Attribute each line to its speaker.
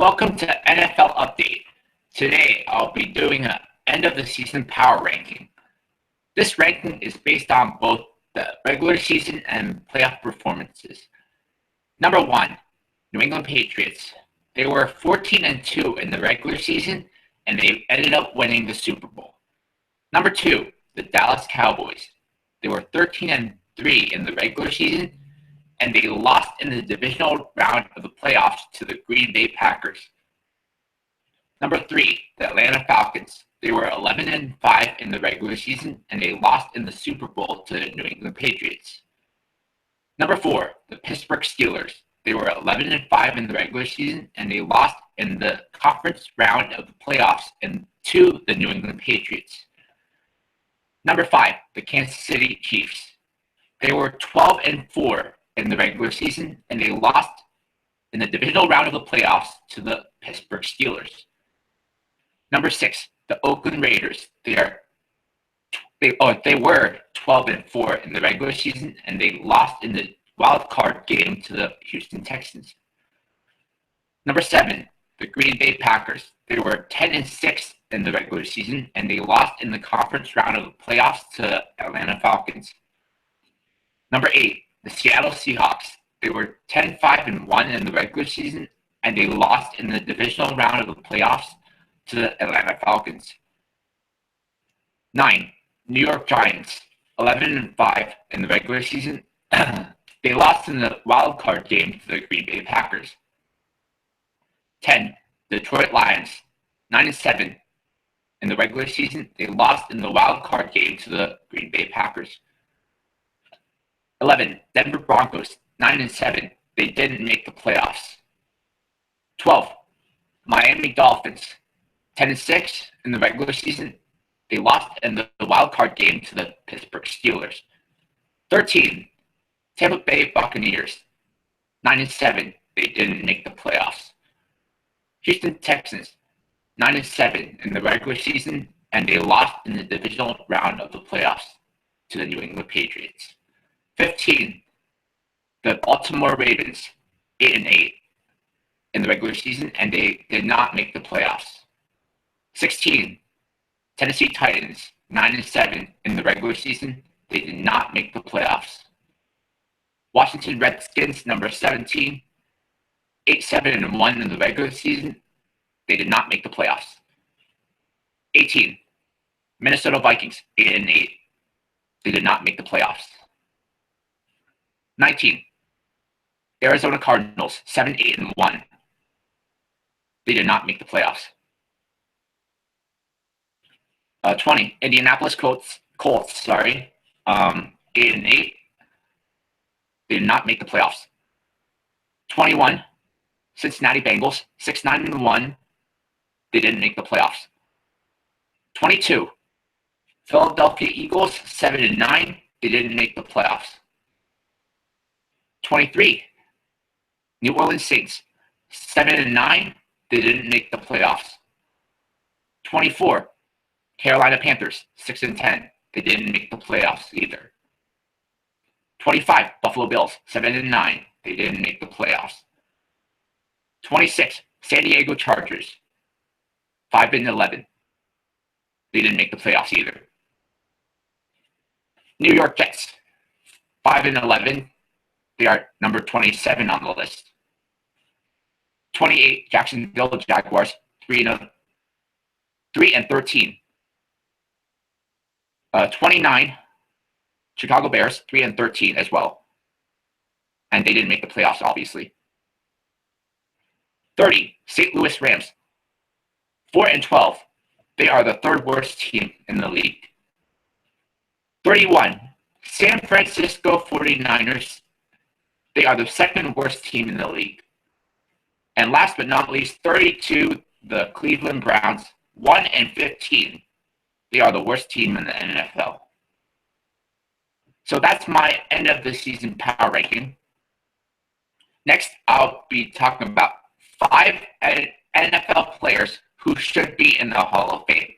Speaker 1: Welcome to NFL Update. Today I'll be doing an end of the season power ranking. This ranking is based on both the regular season and playoff performances. Number 1, New England Patriots. They were 14-2 in the regular season and they ended up winning the Super Bowl. Number 2, the Dallas Cowboys. They were 13-3 in the regular season and they lost in the divisional round of the playoffs to the Green Bay Packers. Number 3, the Atlanta Falcons. They were 11-5 in the regular season, and they lost in the Super Bowl to the New England Patriots. Number 4, the Pittsburgh Steelers. They were 11-5 in the regular season, and they lost in the conference round of the playoffs to the New England Patriots. Number 5, the Kansas City Chiefs. They were 12-4 in the regular season, and they lost in the divisional round of the playoffs to the Pittsburgh Steelers. Number 6, the Oakland Raiders. They were 12-4 in the regular season, and they lost in the wild card game to the Houston Texans. Number 7, the Green Bay Packers. They were 10-6 in the regular season, and they lost in the conference round of the playoffs to the Atlanta Falcons. Number 8, the Seattle Seahawks. They were 10-5-1 in the regular season, and they lost in the divisional round of the playoffs to the Atlanta Falcons. 9, New York Giants. 11-5 in the regular season. They lost in the wild card game to the Green Bay Packers. 10, Detroit Lions. 9-7 in the regular season. They lost in the wild card game to the Green Bay Packers. 11, Denver Broncos. 9-7. They didn't make the playoffs. 12, Miami Dolphins. 10-6 in the regular season. They lost in the wild card game to the Pittsburgh Steelers. 13, Tampa Bay Buccanners. 9-7. They didn't make the playoffs. Houston Texans. 9-7 in the regular season, and they lost in the divisional round of the playoffs to the New England Patriots. 15, the Baltimore Ravens. 8-8 in the regular season, and they did not make the playoffs. 16, Tennessee Titans. 9-7 in the regular season. They did not make the playoffs. Washington Redskins, number 17. 8-7-1 in the regular season. They did not make the playoffs. 18, Minnesota Vikings. 8-8. They did not make the playoffs. 19, Arizona Cardinals. 7-8-1. They did not make the playoffs. 20, Indianapolis Colts. 8-8. They did not make the playoffs. 21, Cincinnati Bengals. 6-9-1. They didn't make the playoffs. 22, Philadelphia Eagles. 7-9. They didn't make the playoffs. 23, New Orleans Saints. 7-9. They didn't make the playoffs. 24, Carolina Panthers. 6-10. They didn't make the playoffs either. 25, Buffalo Bills. 7-9. They didn't make the playoffs. 26, San Diego Chargers. 5-11. They didn't make the playoffs either. New York Jets. 5-11. They are number 27 on the list. 28, Jacksonville Jaguars. 3-13. 29, Chicago Bears. 3-13 as well. And they didn't make the playoffs, obviously. 30, St. Louis Rams. 4-12. They are the third worst team in the league. 31, San Francisco 49ers. They are the second worst team in the league. And last but not least, 32, the Cleveland Browns. 1-15. They are the worst team in the NFL. So that's my end of the season power ranking. Next, I'll be talking about 5 NFL players who should be in the Hall of Fame.